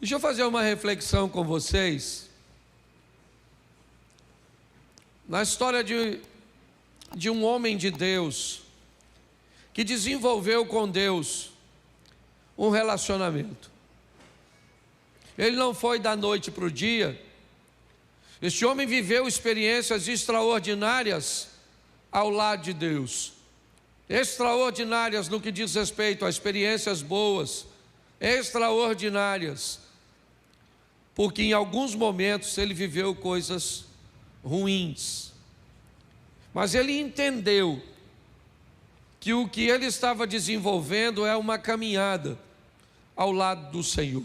Deixa eu fazer uma reflexão com vocês na história de um homem de Deus que desenvolveu com Deus um relacionamento. Ele não foi da noite para o dia. Este homem viveu experiências extraordinárias ao lado de Deus. Extraordinárias no que diz respeito a experiências boas, extraordinárias, porque em alguns momentos ele viveu coisas ruins, mas ele entendeu que o que ele estava desenvolvendo é uma caminhada ao lado do Senhor.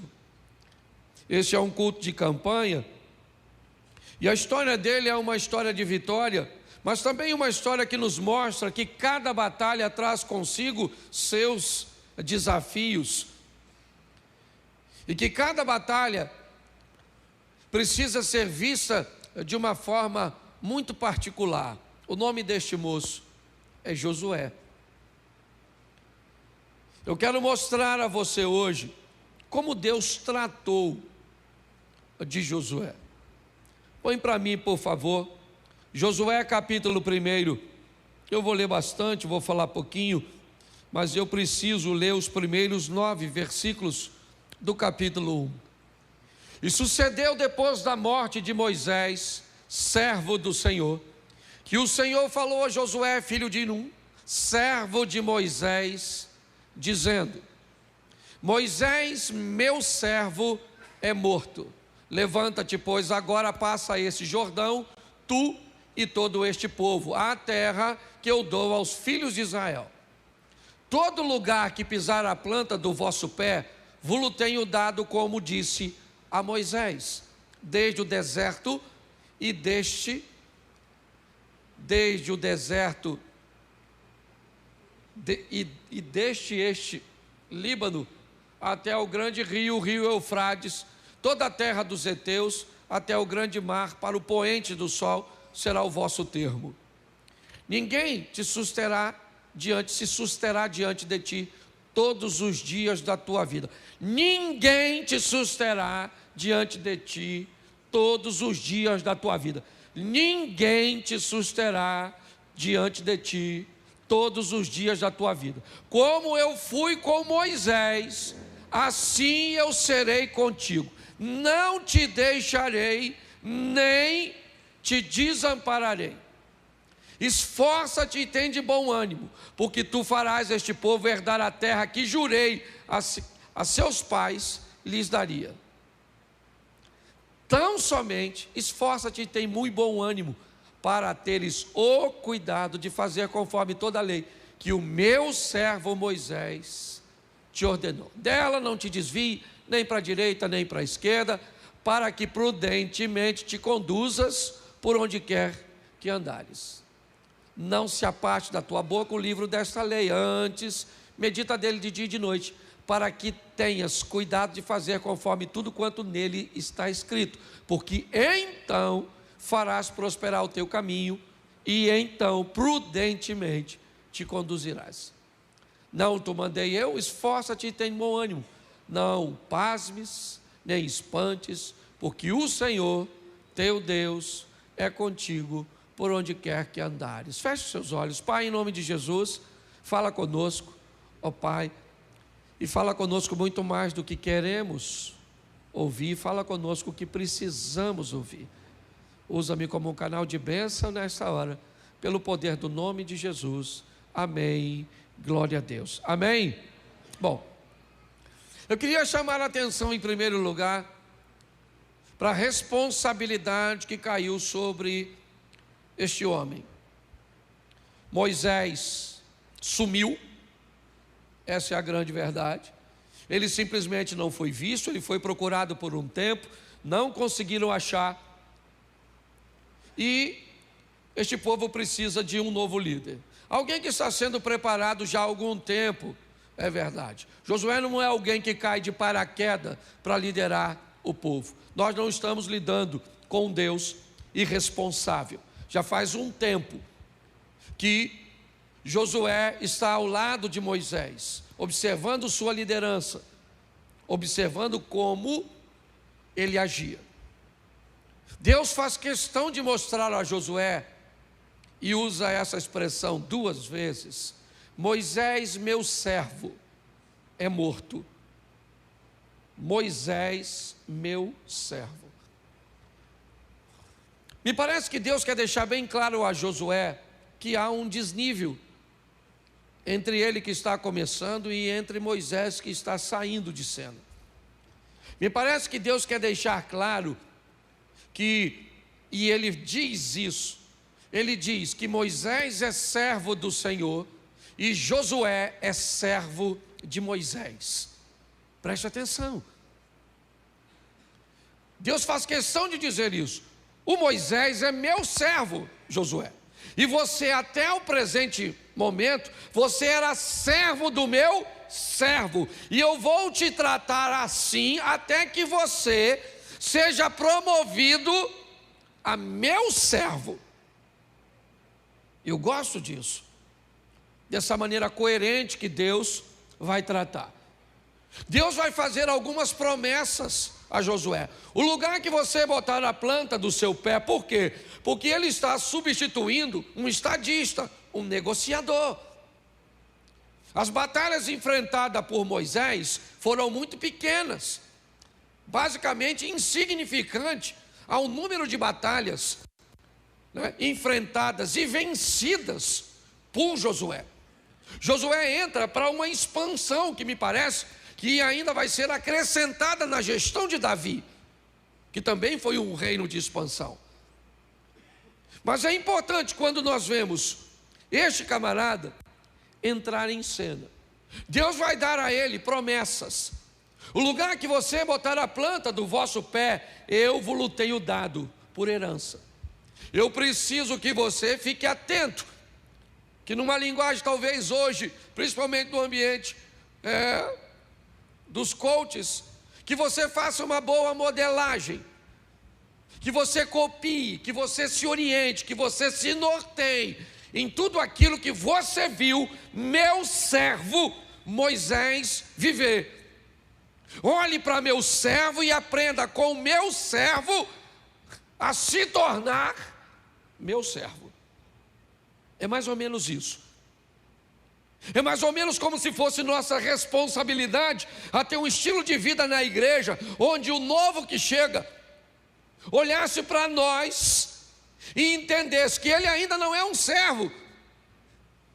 Este é um culto de campanha, e a história dele é uma história de vitória, mas também uma história que nos mostra que cada batalha traz consigo seus desafios, e que cada batalha precisa ser vista de uma forma muito particular. O nome deste moço é Josué. Eu quero mostrar a você hoje como Deus tratou de Josué. Põe para mim, por favor, Josué capítulo 1. Eu vou ler bastante, vou falar pouquinho, mas eu preciso ler os primeiros 9 versículos do capítulo 1. E sucedeu depois da morte de Moisés, servo do Senhor, que o Senhor falou a Josué, filho de Num, servo de Moisés, dizendo: Moisés, meu servo, é morto. Levanta-te, pois, agora passa esse Jordão, tu e todo este povo, à terra que eu dou aos filhos de Israel. Todo lugar que pisar a planta do vosso pé, vos tenho dado, como disse a Moisés, desde o deserto e desde o deserto deste este Líbano até o grande rio, o rio Eufrates, toda a terra dos heteus, até o grande mar, para o poente do sol, será o vosso termo. Ninguém se susterá diante de ti todos os dias da tua vida. Ninguém te susterá diante de ti todos os dias da tua vida. Ninguém te susterá diante de ti todos os dias da tua vida. Como eu fui com Moisés, assim eu serei contigo. Não te deixarei, nem te desampararei. Esforça-te e tem de bom ânimo, porque tu farás este povo herdar a terra que jurei a seus pais lhes daria. Tão somente esforça-te e tem muito bom ânimo, para teres o cuidado de fazer conforme toda a lei que o meu servo Moisés te ordenou. Dela não te desvie, nem para a direita, nem para a esquerda, para que prudentemente te conduzas por onde quer que andares. Não se aparte da tua boca o livro desta lei, antes medita dele de dia e de noite, para que tenhas cuidado de fazer conforme tudo quanto nele está escrito, porque então farás prosperar o teu caminho, e então prudentemente te conduzirás. Não te mandei eu, esforça-te e tem bom ânimo, não pasmes, nem espantes, porque o Senhor, teu Deus, é contigo por onde quer que andares. Feche os seus olhos. Pai, em nome de Jesus, fala conosco, ó Pai, e fala conosco muito mais do que queremos ouvir, fala conosco o que precisamos ouvir. Usa-me como um canal de bênção nessa hora, pelo poder do nome de Jesus. Amém. Glória a Deus. Amém. Bom, eu queria chamar a atenção em primeiro lugar para a responsabilidade que caiu sobre este homem. Moisés sumiu, essa é a grande verdade. Ele simplesmente não foi visto, ele foi procurado por um tempo, não conseguiram achar. E este povo precisa de um novo líder. Alguém que está sendo preparado já há algum tempo, é verdade. Josué não é alguém que cai de paraquedas para liderar o povo. Nós não estamos lidando com um Deus irresponsável. Já faz um tempo que Josué está ao lado de Moisés, observando sua liderança, observando como ele agia. Deus faz questão de mostrar a Josué, e usa essa expressão 2 vezes: Moisés, meu servo, é morto. Moisés, meu servo. Me parece que Deus quer deixar bem claro a Josué que há um desnível entre ele que está começando e entre Moisés que está saindo de cena. Me parece que Deus quer deixar claro que, e ele diz isso, ele diz que Moisés é servo do Senhor e Josué é servo de Moisés. Preste atenção. Deus faz questão de dizer isso. O Moisés é meu servo, Josué. E você, até o presente momento, você era servo do meu servo. E eu vou te tratar assim até que você seja promovido a meu servo. Eu gosto disso. Dessa maneira coerente que Deus vai tratar. Deus vai fazer algumas promessas a Josué. O lugar que você botar a planta do seu pé, por quê? Porque ele está substituindo um estadista, um negociador. As batalhas enfrentadas por Moisés foram muito pequenas, basicamente insignificante ao número de batalhas, né, enfrentadas e vencidas por Josué. Josué entra para uma expansão que me parece que ainda vai ser acrescentada na gestão de Davi, que também foi um reino de expansão. Mas é importante quando nós vemos este camarada entrar em cena. Deus vai dar a ele promessas. O lugar que você botar a planta do vosso pé, eu vos tenho dado por herança. Eu preciso que você fique atento, que numa linguagem talvez hoje, principalmente no ambiente dos coaches, que você faça uma boa modelagem, que você copie, que você se oriente, que você se norteie em tudo aquilo que você viu meu servo Moisés viver. Olhe para meu servo e aprenda com o meu servo a se tornar meu servo. É mais ou menos isso. É mais ou menos como se fosse nossa responsabilidade a ter um estilo de vida na igreja, onde o novo que chega olhasse para nós e entendesse que ele ainda não é um servo,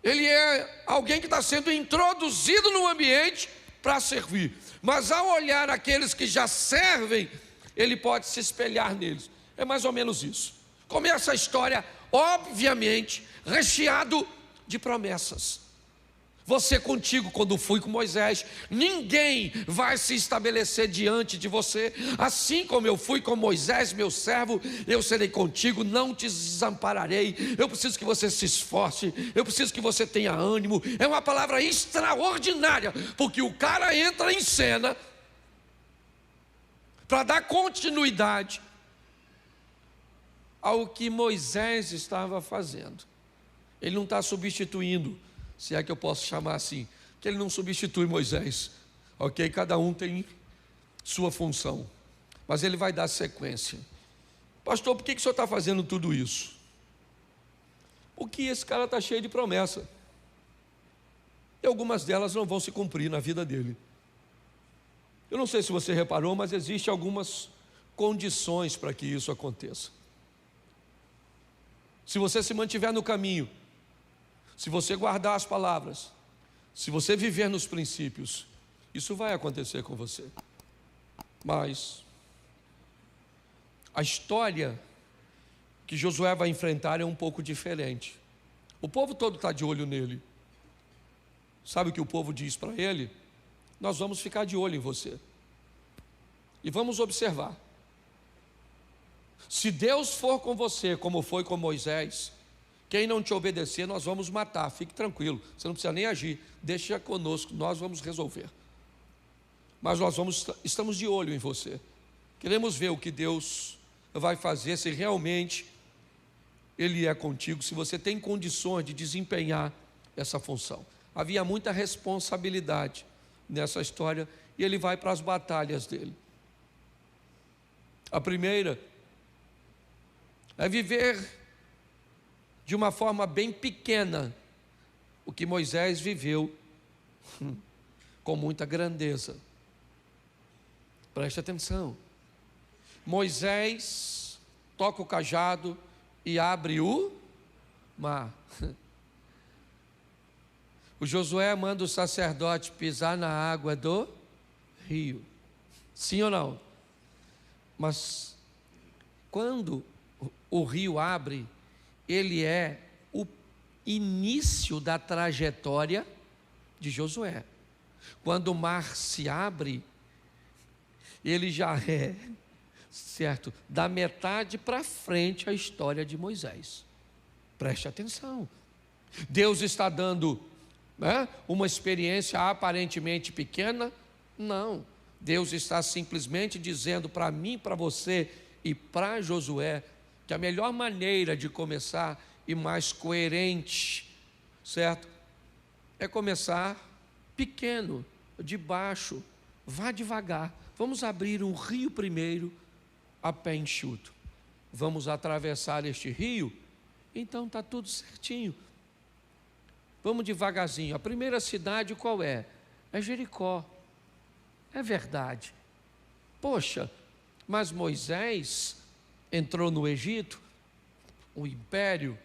ele é alguém que está sendo introduzido no ambiente para servir. Mas ao olhar aqueles que já servem, ele pode se espelhar neles. É mais ou menos isso. Começa a história, obviamente, recheado de promessas. Você contigo, quando fui com Moisés, ninguém vai se estabelecer diante de você. Assim como eu fui com Moisés, meu servo, eu serei contigo, não te desampararei. Eu preciso que você se esforce, eu preciso que você tenha ânimo. É uma palavra extraordinária, porque o cara entra em cena para dar continuidade ao que Moisés estava fazendo. Ele não está substituindo, se é que eu posso chamar assim, que ele não substitui Moisés, ok? Cada um tem sua função, mas ele vai dar sequência. Pastor, por que o senhor está fazendo tudo isso? Porque esse cara está cheio de promessa, e algumas delas não vão se cumprir na vida dele. Eu não sei se você reparou, mas existem algumas condições para que isso aconteça. Se você se mantiver no caminho, se você guardar as palavras, se você viver nos princípios, isso vai acontecer com você. Mas a história que Josué vai enfrentar é um pouco diferente. O povo todo está de olho nele. Sabe o que o povo diz para ele? Nós vamos ficar de olho em você e vamos observar. Se Deus for com você, como foi com Moisés, quem não te obedecer, nós vamos matar. Fique tranquilo, você não precisa nem agir, deixa conosco, nós vamos resolver. Mas estamos de olho em você. Queremos ver o que Deus vai fazer, se realmente Ele é contigo, se você tem condições de desempenhar essa função. Havia muita responsabilidade nessa história, e ele vai para as batalhas dele. A primeira é viver de uma forma bem pequena o que Moisés viveu com muita grandeza. Preste atenção. Moisés toca o cajado e abre o mar. O Josué manda o sacerdote pisar na água do rio. Sim ou não? Mas quando o rio abre, ele é o início da trajetória de Josué. Quando o mar se abre, ele já é, certo, da metade para frente a história de Moisés. Preste atenção. Deus está dando, né, uma experiência aparentemente pequena? Não. Deus está simplesmente dizendo para mim, para você e para Josué que a melhor maneira de começar e mais coerente, certo, é começar pequeno, de baixo, vá devagar. Vamos abrir um rio primeiro a pé enxuto. Vamos atravessar este rio, então está tudo certinho. Vamos devagarzinho. A primeira cidade qual é? É Jericó. É verdade. Poxa, mas Moisés entrou no Egito, o império.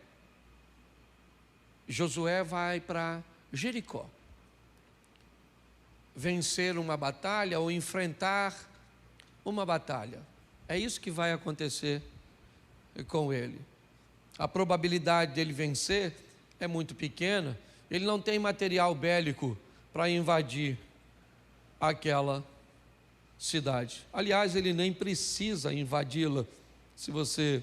Josué vai para Jericó. Vencer uma batalha ou enfrentar uma batalha. É isso que vai acontecer com ele. A probabilidade dele vencer é muito pequena. Ele não tem material bélico para invadir aquela cidade. Aliás, ele nem precisa invadi-la. Se você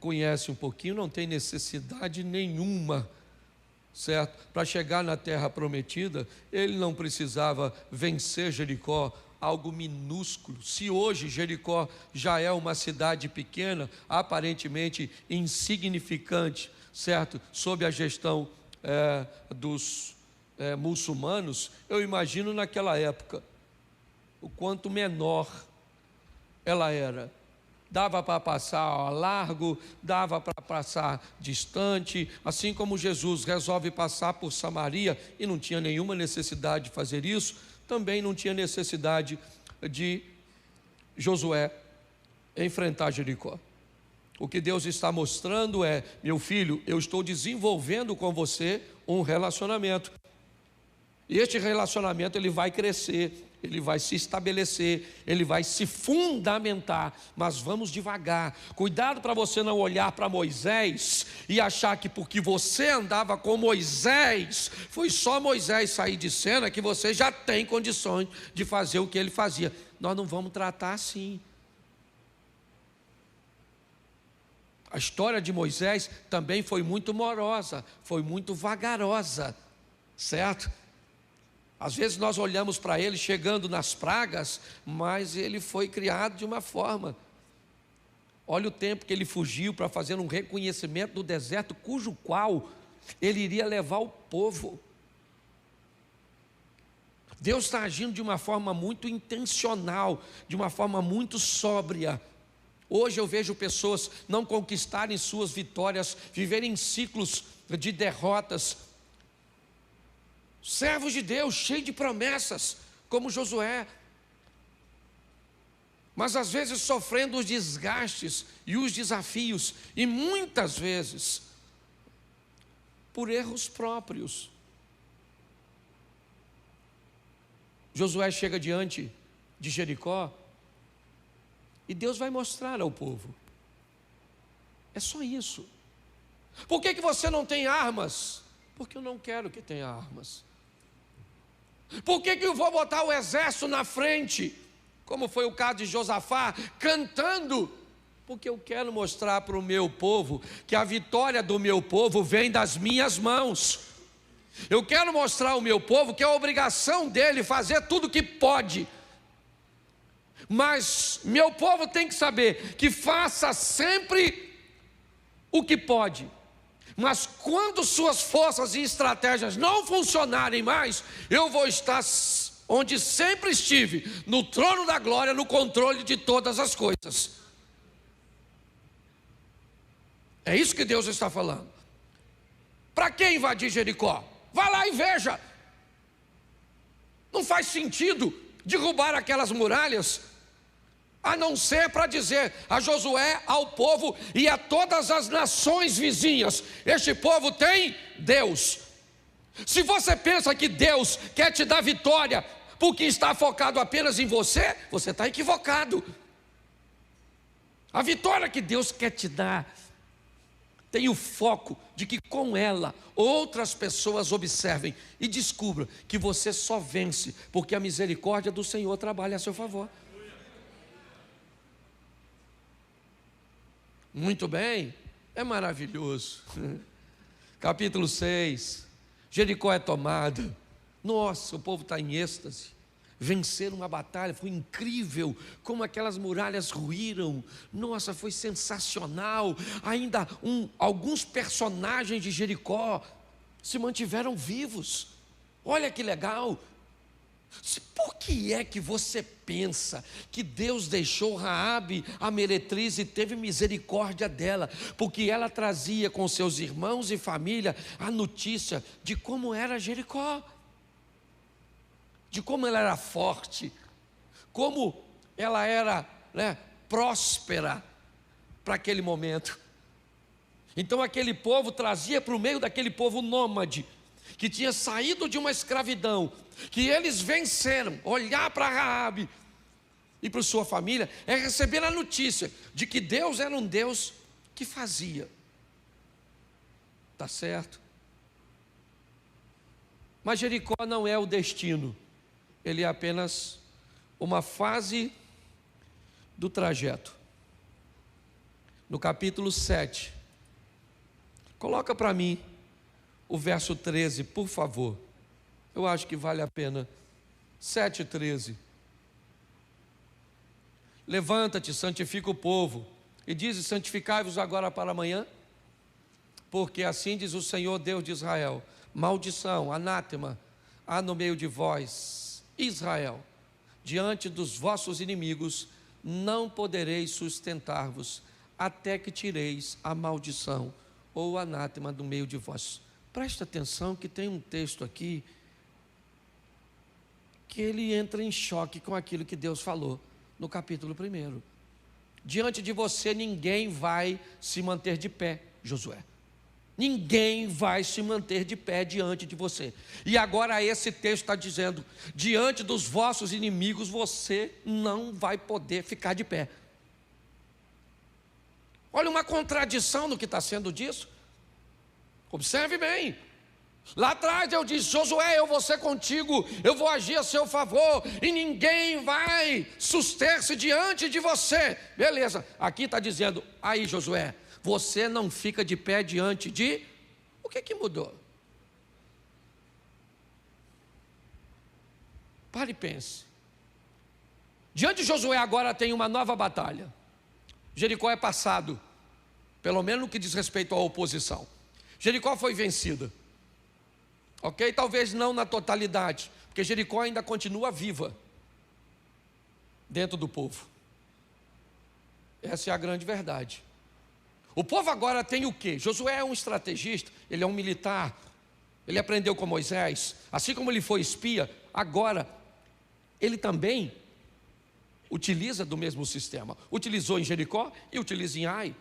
conhece um pouquinho, não tem necessidade nenhuma, certo? Para chegar na terra prometida, ele não precisava vencer Jericó, algo minúsculo. Se hoje Jericó já é uma cidade pequena, aparentemente insignificante, certo? Sob a gestão dos muçulmanos, eu imagino naquela época o quanto menor ela era. Dava para passar largo, dava para passar distante, assim como Jesus resolve passar por Samaria e não tinha nenhuma necessidade de fazer isso, também não tinha necessidade de Josué enfrentar Jericó. O que Deus está mostrando é: meu filho, eu estou desenvolvendo com você um relacionamento. E este relacionamento ele vai crescer, ele vai se estabelecer, ele vai se fundamentar, mas vamos devagar. Cuidado para você não olhar para Moisés e achar que porque você andava com Moisés, foi só Moisés sair de cena que você já tem condições de fazer o que ele fazia. Nós não vamos tratar assim. A história de Moisés também foi muito morosa, foi muito vagarosa, certo? Às vezes nós olhamos para ele chegando nas pragas, mas ele foi criado de uma forma. Olha o tempo que ele fugiu para fazer um reconhecimento do deserto, cujo qual ele iria levar o povo. Deus está agindo de uma forma muito intencional, de uma forma muito sóbria. Hoje eu vejo pessoas não conquistarem suas vitórias, viverem em ciclos de derrotas. Servos de Deus, cheios de promessas, como Josué, mas às vezes sofrendo os desgastes e os desafios, e muitas vezes por erros próprios. Josué chega diante de Jericó e Deus vai mostrar ao povo: é só isso. Por que você não tem armas? Porque eu não quero que tenha armas. Por que eu vou botar o exército na frente, como foi o caso de Josafá, cantando? Porque eu quero mostrar para o meu povo que a vitória do meu povo vem das minhas mãos. Eu quero mostrar ao meu povo que é a obrigação dele fazer tudo o que pode. Mas meu povo tem que saber que faça sempre o que pode. Mas quando suas forças e estratégias não funcionarem mais, eu vou estar onde sempre estive, no trono da glória, no controle de todas as coisas. É isso que Deus está falando. Para que invadir Jericó? Vá lá e veja. Não faz sentido derrubar aquelas muralhas, a não ser para dizer a Josué, ao povo e a todas as nações vizinhas: este povo tem Deus. Se você pensa que Deus quer te dar vitória porque está focado apenas em você, você está equivocado. A vitória que Deus quer te dar tem o foco de que com ela outras pessoas observem e descubram que você só vence porque a misericórdia do Senhor trabalha a seu favor. Muito bem, é maravilhoso. Capítulo 6, Jericó é tomada. Nossa, o povo está em êxtase. Venceram uma batalha, foi incrível como aquelas muralhas ruíram. Nossa, foi sensacional. Ainda alguns personagens de Jericó se mantiveram vivos. Olha que legal. Por que é que você pensa que Deus deixou Raabe, a meretriz, e teve misericórdia dela? Porque ela trazia com seus irmãos e família a notícia de como era Jericó, de como ela era forte, como ela era, próspera para aquele momento. Então aquele povo trazia para o meio daquele povo nômade, que tinha saído de uma escravidão, que eles venceram. Olhar para Raabe e para sua família é receber a notícia de que Deus era um Deus que fazia. Está certo? Mas Jericó não é o destino, ele é apenas uma fase do trajeto. No capítulo 7, coloca para mim o verso 13, por favor. Eu acho que vale a pena. 7:13. Levanta-te, santifica o povo, e diz: santificai-vos agora para amanhã, porque assim diz o Senhor Deus de Israel: maldição, anátema, há no meio de vós, Israel, diante dos vossos inimigos, não podereis sustentar-vos, até que tireis a maldição ou o anátema do meio de vós. Presta atenção que tem um texto aqui que ele entra em choque com aquilo que Deus falou no capítulo 1. Diante de você ninguém vai se manter de pé, Josué. Ninguém vai se manter de pé diante de você. E agora esse texto está dizendo: diante dos vossos inimigos você não vai poder ficar de pé. Olha uma contradição no que está sendo disso. Observe bem. Lá atrás eu disse: Josué, eu vou ser contigo, eu vou agir a seu favor, e ninguém vai suster-se diante de você. Beleza, aqui está dizendo: aí Josué, você não fica de pé diante de... O que mudou? Pare e pense. Diante de Josué agora tem uma nova batalha. Jericó é passado, pelo menos no que diz respeito à oposição. Jericó foi vencida. Ok? Talvez não na totalidade, porque Jericó ainda continua viva dentro do povo. Essa é a grande verdade. O povo agora tem o quê? Josué é um estrategista, ele é um militar, ele aprendeu com Moisés, assim como ele foi espia, agora ele também utiliza do mesmo sistema. Utilizou em Jericó e utiliza em Ai.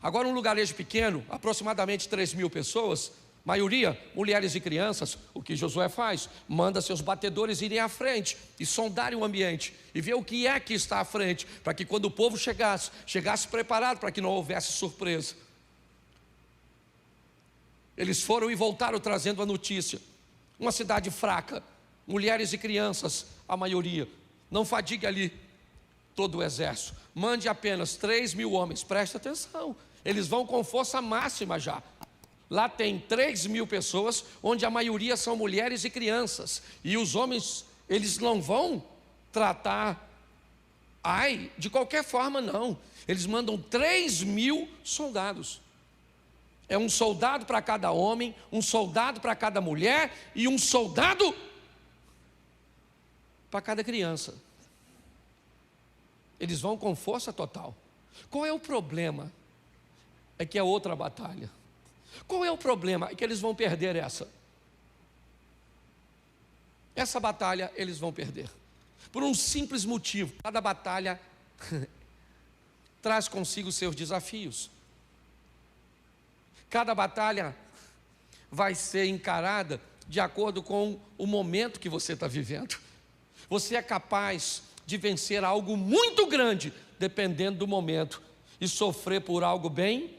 Agora um lugarejo pequeno, aproximadamente 3.000 pessoas, maioria mulheres e crianças. O que Josué faz? Manda seus batedores irem à frente e sondarem o ambiente e ver o que é que está à frente, para que quando o povo chegasse preparado, para que não houvesse surpresa. Eles foram e voltaram trazendo a notícia: uma cidade fraca, mulheres e crianças, a maioria. Não fadigue ali todo o exército, mande apenas 3.000 homens. Presta atenção, eles vão com força máxima já. Lá tem 3.000 pessoas, onde a maioria são mulheres e crianças. E os homens, eles não vão tratar Ai de qualquer forma, não. Eles mandam 3.000 soldados. É um soldado para cada homem, um soldado para cada mulher e um soldado para cada criança. Eles vão com força total. Qual é o problema? É que é outra batalha. Qual é o problema? É que eles vão perder essa. Essa batalha eles vão perder. Por um simples motivo: cada batalha traz consigo seus desafios. Cada batalha vai ser encarada de acordo com o momento que você está vivendo. Você é capaz de vencer algo muito grande, dependendo do momento, e sofrer por algo bem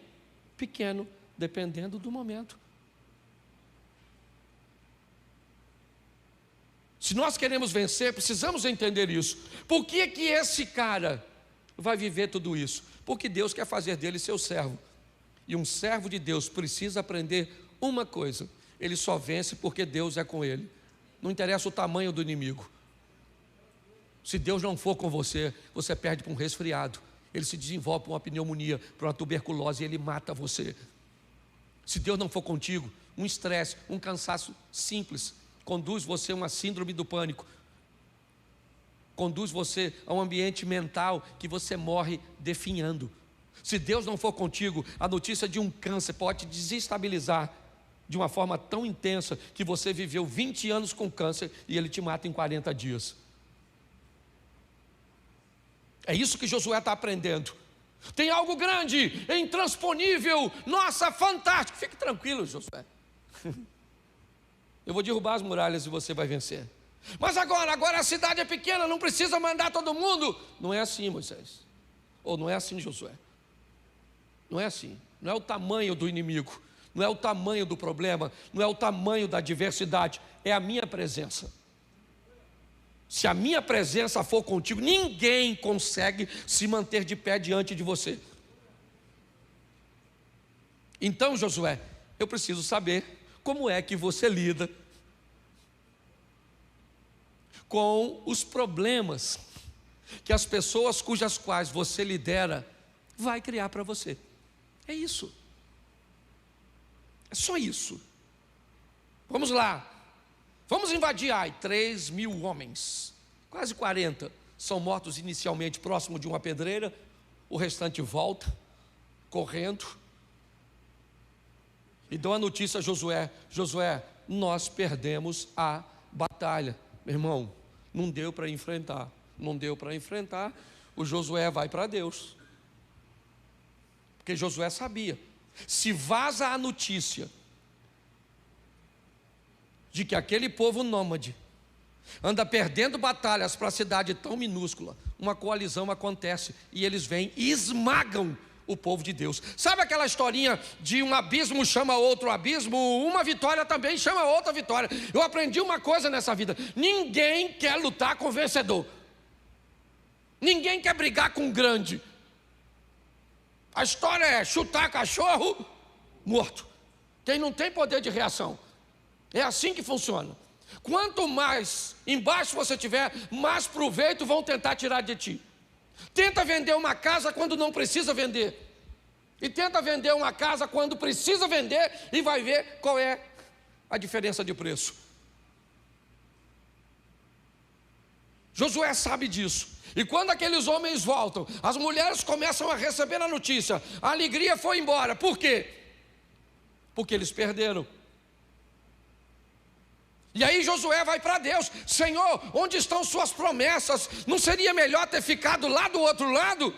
pequeno, dependendo do momento. Se nós queremos vencer, precisamos entender isso. Por que que esse cara vai viver tudo isso? Porque Deus quer fazer dele seu servo. E um servo de Deus precisa aprender uma coisa: ele só vence porque Deus é com ele. Não interessa o tamanho do inimigo. Se Deus não for com você, você perde para um resfriado. Ele se desenvolve para uma pneumonia, para uma tuberculose, e ele mata você. Se Deus não for contigo, um estresse, um cansaço simples conduz você a uma síndrome do pânico, conduz você a um ambiente mental que você morre definhando. Se Deus não for contigo, a notícia de um câncer pode te desestabilizar de uma forma tão intensa que você viveu 20 anos com câncer e ele te mata em 40 dias. É isso que Josué está aprendendo. Tem algo grande, intransponível, nossa, fantástico. Fique tranquilo, Josué. Eu vou derrubar as muralhas e você vai vencer. Mas agora a cidade é pequena, não precisa mandar todo mundo. Não é assim, Moisés. Ou não é assim, Josué. Não é assim. Não é o tamanho do inimigo, não é o tamanho do problema, não é o tamanho da adversidade, é a minha presença. Se a minha presença for contigo, ninguém consegue se manter de pé diante de você. Então, Josué, eu preciso saber como é que você lida com os problemas que as pessoas cujas quais você lidera vai criar para você. É isso. É só isso. Vamos lá. Vamos invadir Ai. 3.000 homens, quase 40, são mortos inicialmente próximo de uma pedreira. O restante volta, correndo, e dão a notícia a Josué: Josué, nós perdemos a batalha. Meu irmão, não deu para enfrentar. Não deu para enfrentar. O Josué vai para Deus. Porque Josué sabia, se vaza a notícia de que aquele povo nômade anda perdendo batalhas para a cidade tão minúscula, uma coalizão acontece e eles vêm e esmagam o povo de Deus. Sabe aquela historinha de um abismo chama outro abismo? Uma vitória também chama outra vitória. Eu aprendi uma coisa nessa vida: ninguém quer lutar com o vencedor, ninguém quer brigar com o grande. A história é chutar cachorro morto. Quem não tem poder de reação. É assim que funciona. Quanto mais embaixo você tiver, mais proveito vão tentar tirar de ti. Tenta vender uma casa quando não precisa vender. E tenta vender uma casa quando precisa vender e vai ver qual é a diferença de preço. Josué sabe disso. E quando aqueles homens voltam, as mulheres começam a receber a notícia. A alegria foi embora. Por quê? Porque eles perderam. E aí Josué vai para Deus: Senhor, onde estão suas promessas? Não seria melhor ter ficado lá do outro lado?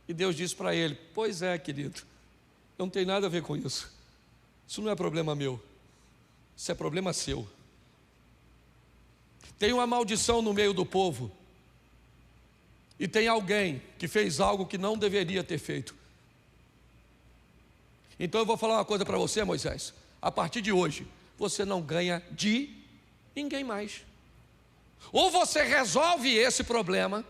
E Deus diz para ele: pois é, querido, não tem nada a ver com isso. Isso não é problema meu, isso é problema seu. Tem uma maldição no meio do povo, e tem alguém que fez algo que não deveria ter feito. Então eu vou falar uma coisa para você, Moisés: a partir de hoje, você não ganha de ninguém mais. Ou você resolve esse problema,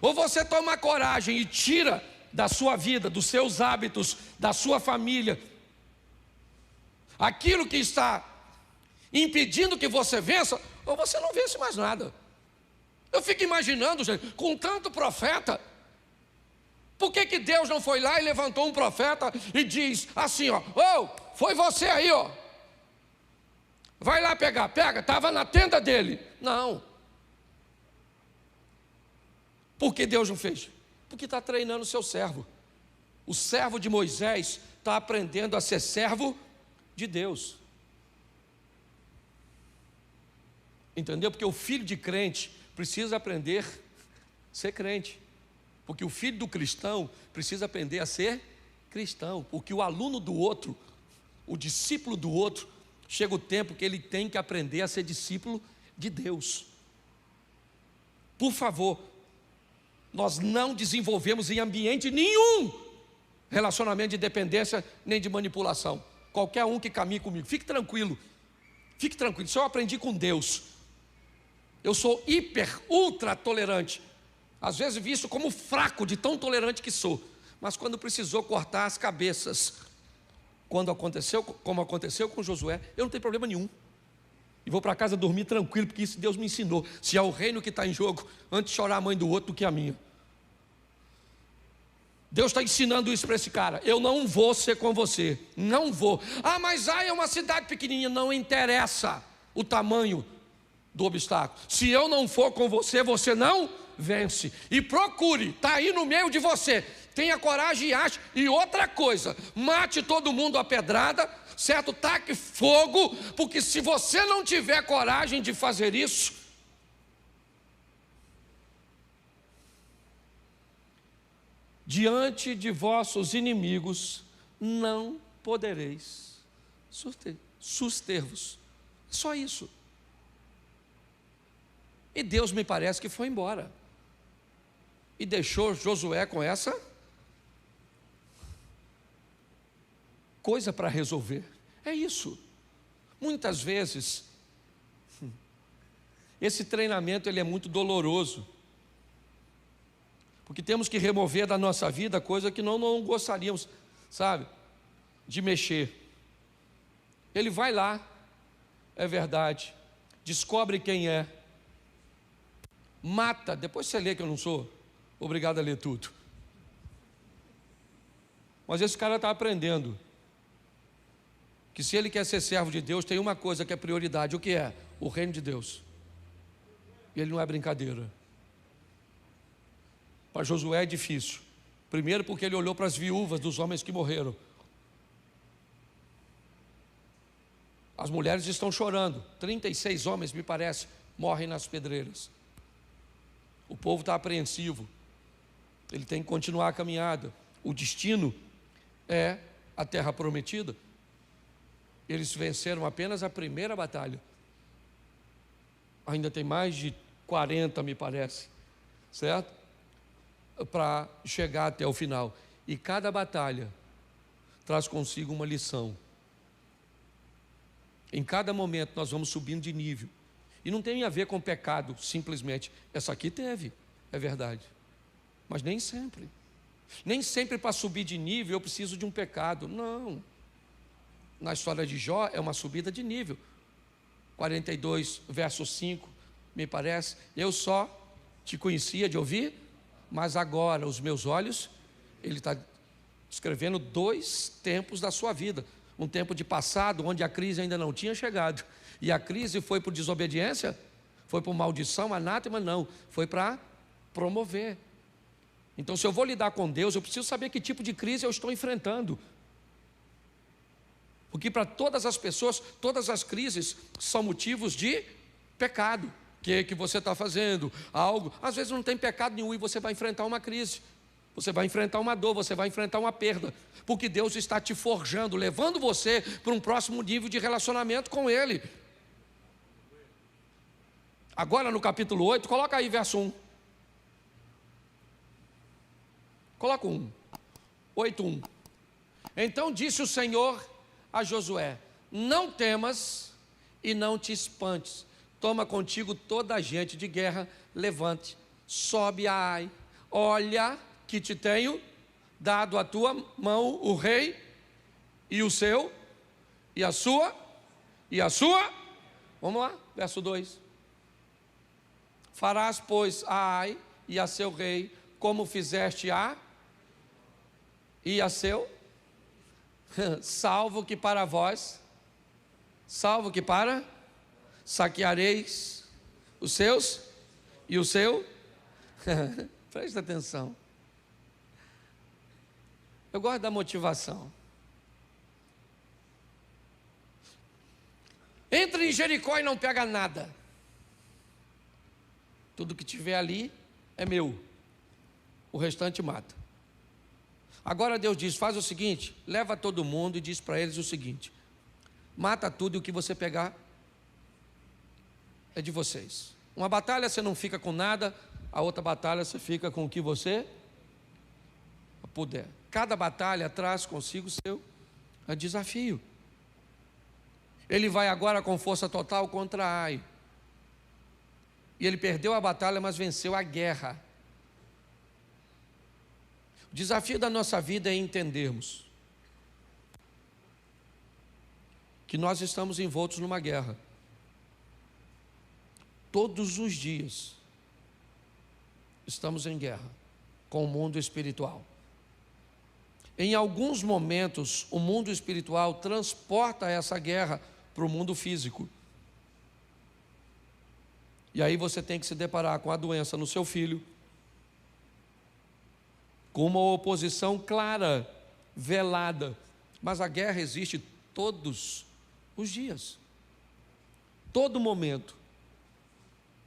ou você toma coragem e tira da sua vida, dos seus hábitos, da sua família, aquilo que está impedindo que você vença, ou você não vence mais nada. Eu fico imaginando, gente, com tanto profeta, por que Deus não foi lá e levantou um profeta e diz assim, ó: foi você aí, ó, Vai lá pegar, pega, estava na tenda dele. Não. Por que Deus não fez? Porque está treinando o seu servo. O servo de Moisés está aprendendo a ser servo de Deus. Entendeu? Porque o filho de crente precisa aprender a ser crente. Porque o filho do cristão precisa aprender a ser cristão. Porque o aluno do outro, o discípulo do outro, chega o tempo que ele tem que aprender a ser discípulo de Deus. Por favor, nós não desenvolvemos em ambiente nenhum relacionamento de dependência nem de manipulação. Qualquer um que caminhe comigo, fique tranquilo, isso eu aprendi com Deus. Eu sou ultra tolerante, às vezes visto como fraco de tão tolerante que sou, mas quando precisou cortar as cabeças, como aconteceu com Josué, eu não tenho problema nenhum, e vou para casa dormir tranquilo, porque isso Deus me ensinou. Se é o reino que está em jogo, antes chorar a mãe do outro do que a minha. Deus está ensinando isso para esse cara. Eu não vou ser com você, não vou. Mas é uma cidade pequenininha, não interessa o tamanho do obstáculo. Se eu não for com você, você não vence. E procure, está aí no meio de você. Tenha coragem e ache. E outra coisa, mate todo mundo a pedrada, certo? Taque fogo, porque se você não tiver coragem de fazer isso, diante de vossos inimigos não podereis suster-vos. Só isso. E Deus me parece que foi embora e deixou Josué com essa coisa para resolver. É isso. Muitas vezes esse treinamento ele é muito doloroso, porque temos que remover da nossa vida coisa que não gostaríamos, sabe, de mexer. Ele vai lá, é verdade, descobre quem é, mata. Depois você lê, que eu não sou obrigado a ler tudo, mas esse cara está aprendendo que se ele quer ser servo de Deus, tem uma coisa que é prioridade. O que é? O reino de Deus. E ele não é brincadeira. Para Josué é difícil. Primeiro porque ele olhou para as viúvas dos homens que morreram. As mulheres estão chorando. 36 homens, me parece, morrem nas pedreiras. O povo está apreensivo. Ele tem que continuar a caminhada. O destino é a terra prometida. Eles venceram apenas a primeira batalha. Ainda tem mais de 40, me parece, certo? Para chegar até o final. E cada batalha traz consigo uma lição. Em cada momento nós vamos subindo de nível. E não tem a ver com pecado, simplesmente. Essa aqui teve, é verdade. Mas nem sempre. Nem sempre para subir de nível eu preciso de um pecado. Não. Na história de Jó é uma subida de nível. 42, verso 5, me parece. Eu só te conhecia de ouvir, mas agora os meus olhos, ele está descrevendo 2 tempos da sua vida. Um tempo de passado, onde a crise ainda não tinha chegado. E a crise foi por desobediência? Foi por maldição, anátema? Não. Foi para promover. Então, se eu vou lidar com Deus, eu preciso saber que tipo de crise eu estou enfrentando. Porque para todas as pessoas, todas as crises são motivos de pecado. O que você está fazendo? Algo, às vezes não tem pecado nenhum e você vai enfrentar uma crise. Você vai enfrentar uma dor, você vai enfrentar uma perda. Porque Deus está te forjando, levando você para um próximo nível de relacionamento com Ele. Agora no capítulo 8, coloca aí verso 1. Coloca 1. 8:1. Então disse o Senhor a Josué: não temas e não te espantes. Toma contigo toda a gente de guerra, levante, sobe a Ai. Olha que te tenho dado a tua mão o rei e o seu, e a sua, vamos lá, verso 2. Farás, pois, a Ai e a seu rei, como fizeste a e a seu, salvo que para vós salvo que para, saqueareis os seus e o seu. Presta atenção. Eu gosto da motivação. Entra em Jericó e não pega nada. Tudo que tiver ali é meu. O restante mata. Agora Deus diz, faz o seguinte, leva todo mundo e diz para eles o seguinte: mata tudo e o que você pegar é de vocês. Uma batalha você não fica com nada, a outra batalha você fica com o que você puder. Cada batalha traz consigo o seu desafio. Ele vai agora com força total contra Ai. E ele perdeu a batalha, mas venceu a guerra. O desafio da nossa vida é entendermos que nós estamos envoltos numa guerra. Todos os dias estamos em guerra com o mundo espiritual. Em alguns momentos, o mundo espiritual transporta essa guerra para o mundo físico. E aí você tem que se deparar com a doença no seu filho, com uma oposição clara, velada. Mas a guerra existe todos os dias, todo momento.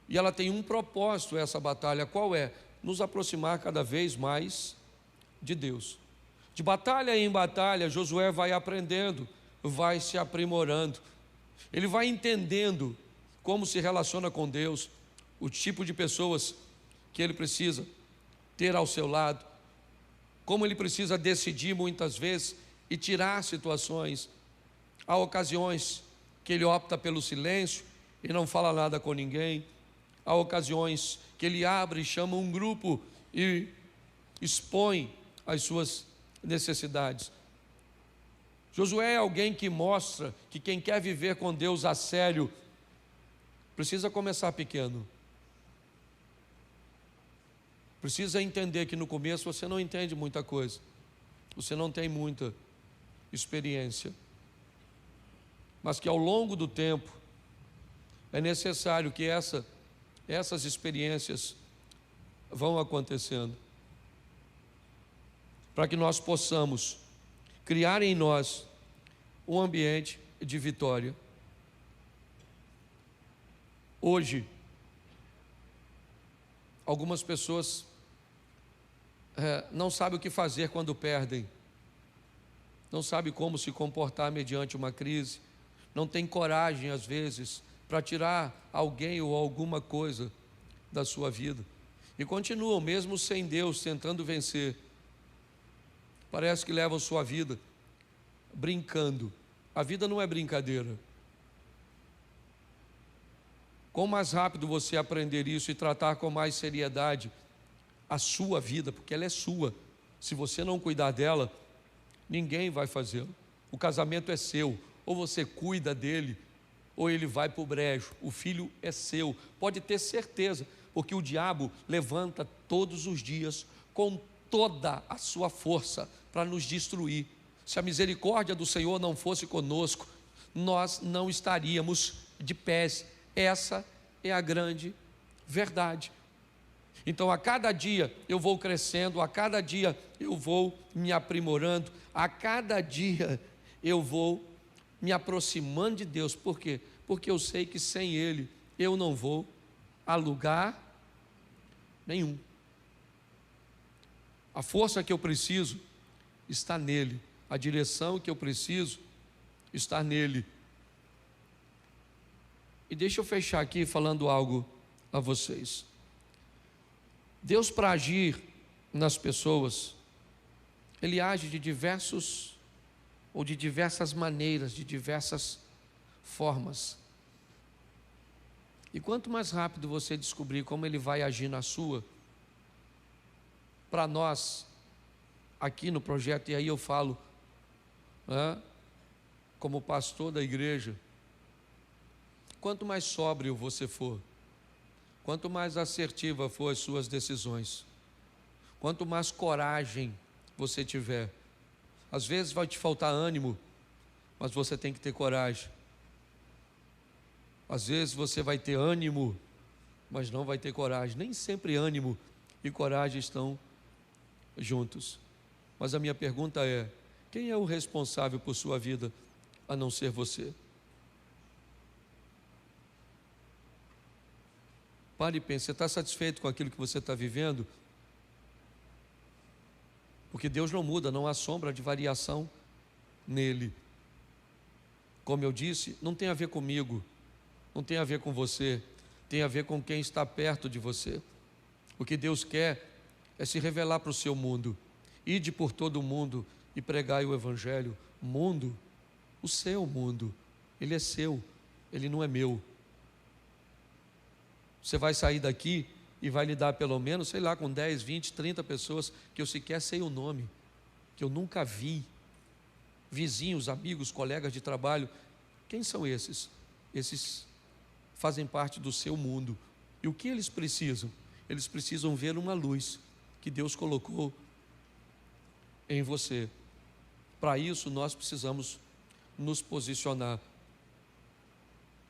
E ela tem um propósito, essa batalha. Qual é? Nos aproximar cada vez mais de Deus. De batalha em batalha, Josué vai aprendendo, vai se aprimorando. Ele vai entendendo como se relaciona com Deus, o tipo de pessoas que ele precisa ter ao seu lado, como ele precisa decidir muitas vezes e tirar situações. Há ocasiões que ele opta pelo silêncio e não fala nada com ninguém. Há ocasiões que ele abre e chama um grupo e expõe as suas necessidades. Josué é alguém que mostra que quem quer viver com Deus a sério precisa começar pequeno. Precisa entender que no começo você não entende muita coisa, você não tem muita experiência, mas que ao longo do tempo é necessário que essas experiências vão acontecendo, para que nós possamos criar em nós um ambiente de vitória. Hoje, algumas pessoas não sabem o que fazer quando perdem, não sabem como se comportar mediante uma crise, não tem coragem às vezes para tirar alguém ou alguma coisa da sua vida, e continuam mesmo sem Deus tentando vencer. Parece que levam sua vida brincando. A vida não é brincadeira. Quanto mais rápido você aprender isso e tratar com mais seriedade a sua vida, porque ela é sua, se você não cuidar dela, ninguém vai fazê-lo. O casamento é seu, ou você cuida dele, ou ele vai para o brejo. O filho é seu, pode ter certeza, porque o diabo levanta todos os dias com toda a sua força para nos destruir. Se a misericórdia do Senhor não fosse conosco, nós não estaríamos de pés. Essa é a grande verdade. Então, a cada dia eu vou crescendo, a cada dia eu vou me aprimorando, a cada dia eu vou me aproximando de Deus. Por quê? Porque eu sei que sem Ele eu não vou a lugar nenhum. A força que eu preciso está nele, a direção que eu preciso está nele. E deixa eu fechar aqui falando algo a vocês. Deus, para agir nas pessoas, Ele age de diversas maneiras, de diversas formas. E quanto mais rápido você descobrir como Ele vai agir na sua, para nós, aqui no projeto, e aí eu falo, como pastor da igreja, quanto mais sóbrio você for, quanto mais assertiva for as suas decisões, quanto mais coragem você tiver, às vezes vai te faltar ânimo, mas você tem que ter coragem, Às vezes você vai ter ânimo, mas não vai ter coragem. Nem sempre ânimo e coragem estão juntos. Mas a minha pergunta é: quem é o responsável por sua vida, a não ser você? Pare e pense, você está satisfeito com aquilo que você está vivendo? Porque Deus não muda, não há sombra de variação nele. Como eu disse, não tem a ver comigo, não tem a ver com você, tem a ver com quem está perto de você. O que Deus quer é se revelar para o seu mundo. Ide por todo o mundo e pregai o Evangelho. Mundo, o seu mundo, ele é seu, ele não é meu. Você vai sair daqui e vai lidar pelo menos, sei lá, com 10, 20, 30 pessoas que eu sequer sei o nome, que eu nunca vi. Vizinhos, amigos, colegas de trabalho. Quem são esses? Esses fazem parte do seu mundo. E o que eles precisam? Eles precisam ver uma luz que Deus colocou em você. Para isso nós precisamos nos posicionar,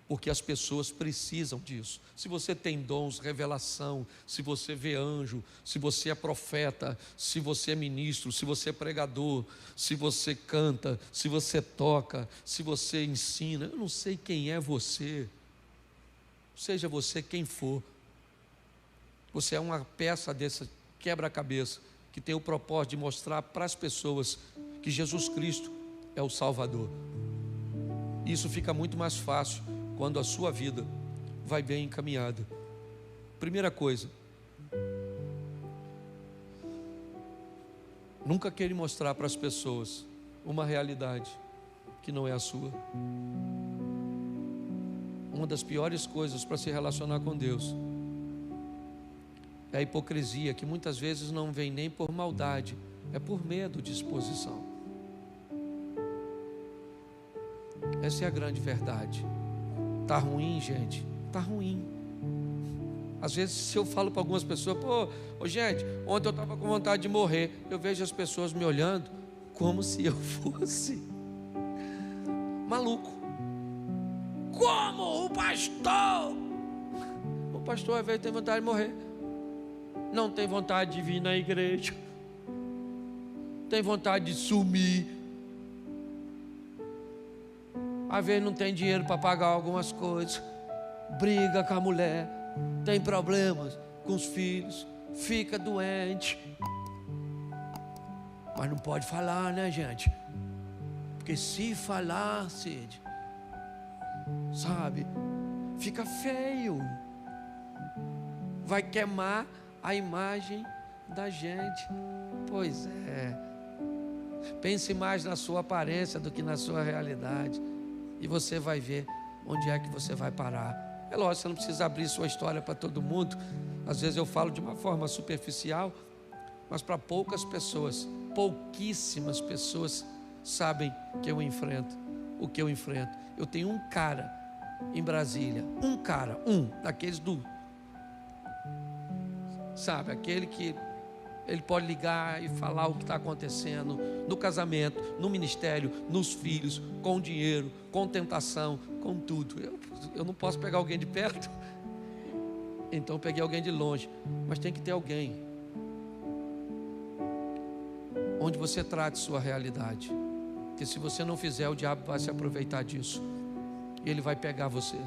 porque as pessoas precisam disso. Se você tem dons, revelação, se você vê anjo, se você é profeta, se você é ministro, se você é pregador, se você canta, se você toca, se você ensina, eu não sei quem é você, seja você quem for, você é uma peça dessa quebra-cabeça que tem o propósito de mostrar para as pessoas que Jesus Cristo é o Salvador. Isso fica muito mais fácil quando a sua vida vai bem encaminhada. Primeira coisa, nunca queira mostrar para as pessoas uma realidade que não é a sua. Uma das piores coisas para se relacionar com Deus é a hipocrisia, que muitas vezes não vem nem por maldade, é por medo de exposição. Essa é a grande verdade. Está ruim, gente? Está ruim. Às vezes, se eu falo para algumas pessoas, gente, ontem eu estava com vontade de morrer, eu vejo as pessoas me olhando como se eu fosse maluco. Como o pastor? O pastor às vezes tem vontade de morrer, não tem vontade de vir na igreja, tem vontade de sumir. Às vezes não tem dinheiro para pagar algumas coisas, briga com a mulher, tem problemas com os filhos, fica doente, mas não pode falar, né, gente? Porque se falar, Cid, sabe, fica feio, vai queimar a imagem da gente. Pois é, pense mais na sua aparência do que na sua realidade, e você vai ver onde é que você vai parar. É lógico, você não precisa abrir sua história para todo mundo. Às vezes eu falo de uma forma superficial, mas para poucas pessoas, pouquíssimas pessoas sabem que eu enfrento, o que eu enfrento. Eu tenho um cara em Brasília, um daqueles sabe, aquele que ele pode ligar e falar o que está acontecendo no casamento, no ministério, nos filhos, com dinheiro, com tentação, com tudo. Eu não posso pegar alguém de perto, então peguei alguém de longe. Mas tem que ter alguém onde você trate sua realidade, porque se você não fizer, o diabo vai se aproveitar disso e ele vai pegar você.